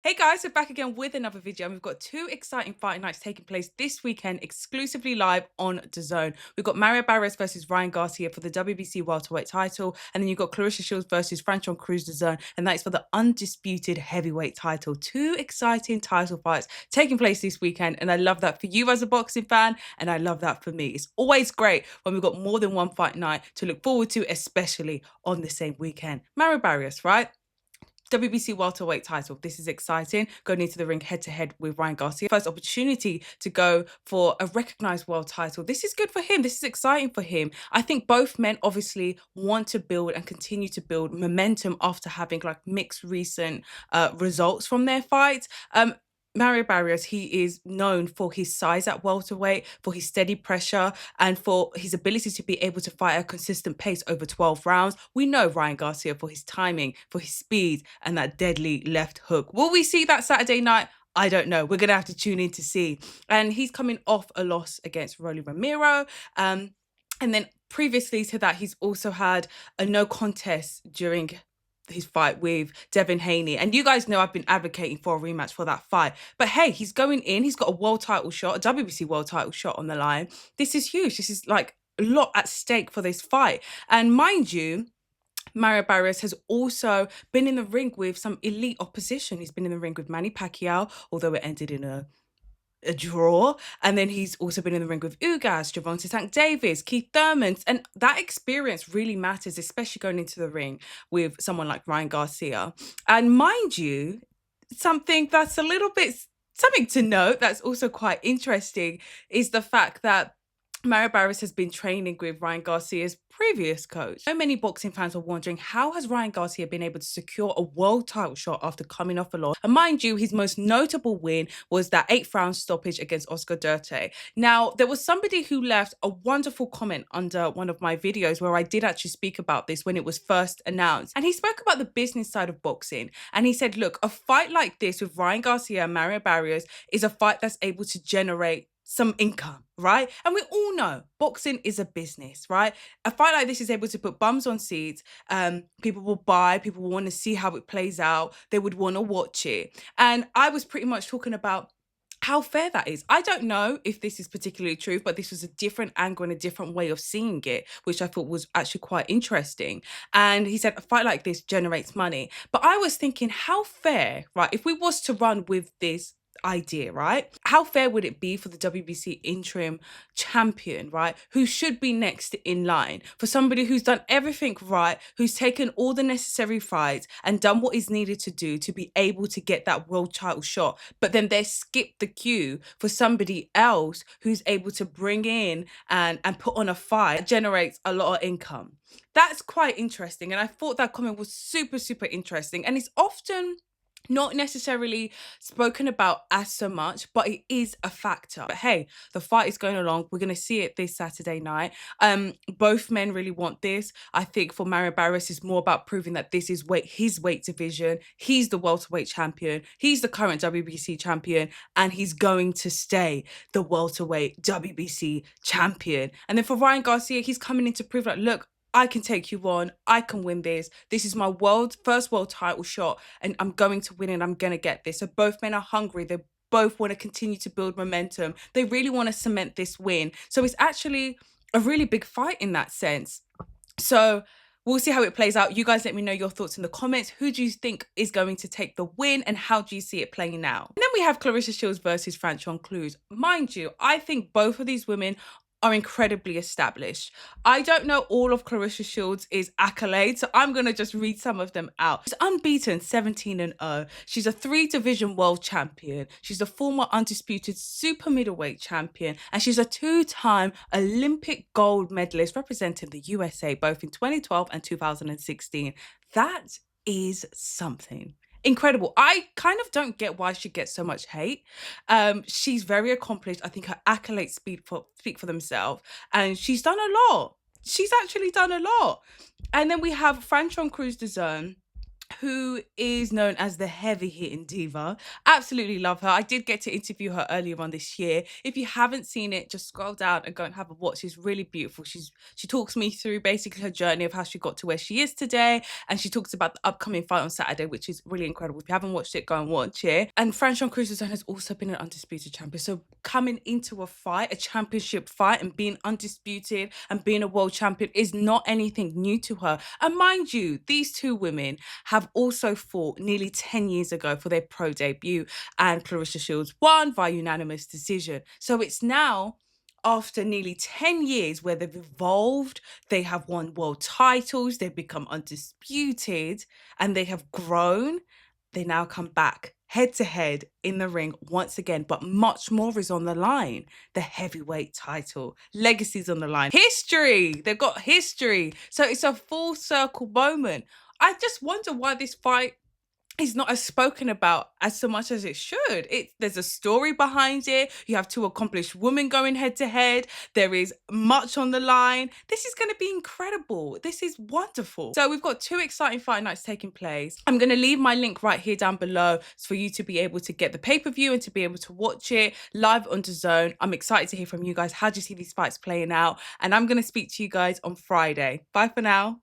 Hey guys, we're back again with another video and we've got two exciting fight nights taking place this weekend exclusively live on DAZN. We've got Barrios versus Ryan Garcia for the WBC welterweight title, and then you've got Claressa Shields versus Franchón Crews-Dezurn, and that's for the undisputed heavyweight title. Two exciting title fights taking place this weekend, and I love that for you as a boxing fan, and I love that for me. It's always great when we've got more than one fight night to look forward to, especially on the same weekend. Barrios, right? WBC welterweight title. This is exciting. Going into the ring head-to-head with Ryan Garcia. First opportunity to go for a recognized world title. This is good for him. This is exciting for him. I think both men obviously want to build and continue to build momentum after having like mixed recent results from their fights. Barrios, he is known for his size at welterweight, for his steady pressure, and for his ability to be able to fight at a consistent pace over 12 rounds. We know Ryan Garcia for his timing, for his speed, and that deadly left hook. Will we see that Saturday night? I don't know. We're going to have to tune in to see. And he's coming off a loss against Rolly Romero. And then previously to that, he's also had a no contest during his fight with Devin Haney. And you guys know I've been advocating for a rematch for that fight. But hey, he's going in. He's got a world title shot, a WBC world title shot on the line. This is huge. This is like a lot at stake for this fight. And mind you, Barrios has also been in the ring with some elite opposition. He's been in the ring with Manny Pacquiao, although it ended in a draw. And then he's also been in the ring with Ugas, Gervonta Tank Davis, Keith Thurman. And that experience really matters, especially going into the ring with someone like Ryan Garcia. And mind you, something that's a little bit, something to note that's also quite interesting is the fact that Barrios has been training with Ryan Garcia's previous coach. So many boxing fans are wondering, how has Ryan Garcia been able to secure a world title shot after coming off a loss? And mind you, his most notable win was that 8th round stoppage against Oscar Duarte. Now, there was somebody who left a wonderful comment under one of my videos where I did actually speak about this when it was first announced. And he spoke about the business side of boxing. And he said, look, a fight like this with Ryan Garcia and Barrios is a fight that's able to generate some income, right? And we all know boxing is a business, right? A fight like this is able to put bums on seats. People will buy, people will want to see how it plays out. They would want to watch it. And I was pretty much talking about how fair that is. I don't know if this is particularly true, but this was a different angle and a different way of seeing it, which I thought was actually quite interesting. And he said a fight like this generates money. But I was thinking, how fair, right? If we was to run with this idea, right? How fair would it be for the WBC interim champion, right? Who should be next in line, for somebody who's done everything right, who's taken all the necessary fights and done what is needed to do to be able to get that world title shot, but then they skip the queue for somebody else who's able to bring in and put on a fight that generates a lot of income. That's quite interesting. And I thought that comment was super, super interesting. And it's often not necessarily spoken about as so much, but it is a factor. But hey, the fight is going along. We're going to see it this Saturday night. Both men really want this. I think for Barrios, it's more about proving that this is his weight division. He's the welterweight champion. He's the current WBC champion, and he's going to stay the welterweight WBC champion. And then for Ryan Garcia, he's coming in to prove like, look, I can take you on. I can win this. This is my first world title shot, and I'm going to win it. I'm going to get this. So both men are hungry. They both want to continue to build momentum. They really want to cement this win. So it's actually a really big fight in that sense. So we'll see how it plays out. You guys let me know your thoughts in the comments. Who do you think is going to take the win, and how do you see it playing out? And then we have Claressa Shields versus Franchón Crews. Mind you, I think both of these women are incredibly established. I don't know all of Claressa Shields' accolades, so I'm going to just read some of them out. She's unbeaten, 17-0. She's a 3-division world champion. She's a former undisputed super middleweight champion, and she's a 2-time Olympic gold medalist representing the USA both in 2012 and 2016. That is something. Incredible. I kind of don't get why she gets so much hate. She's very accomplished. I think her accolades speak for themselves, and she's done a lot. She's actually done a lot. And then we have Franchón Crews-Dezurn, who is known as the heavy hitting diva. Absolutely love her. I did get to interview her earlier on this year. If you haven't seen it, just scroll down and go and have a watch. She's really beautiful. She talks me through basically her journey of how she got to where she is today, and she talks about the upcoming fight on Saturday, which is really incredible. If you haven't watched it, go and watch it. And Franchón Crews-Dezurn has also been an undisputed champion. So coming into a fight, a championship fight, and being undisputed and being a world champion is not anything new to her. And mind you, these two women have also fought nearly 10 years ago for their pro debut, and Claressa Shields won by unanimous decision. So it's now, after nearly 10 years where they've evolved, they have won world titles, they've become undisputed, and they have grown. They now come back head to head in the ring once again, but much more is on the line. The heavyweight title, legacy's on the line, history, they've got history. So it's a full circle moment. I just wonder why this fight is not as spoken about as so much as it should. There's a story behind it. You have two accomplished women going head to head. There is much on the line. This is going to be incredible. This is wonderful. So we've got two exciting fight nights taking place. I'm going to leave my link right here down below for you to be able to get the pay-per-view and to be able to watch it live on DAZN. I'm excited to hear from you guys. How do you see these fights playing out? And I'm going to speak to you guys on Friday. Bye for now.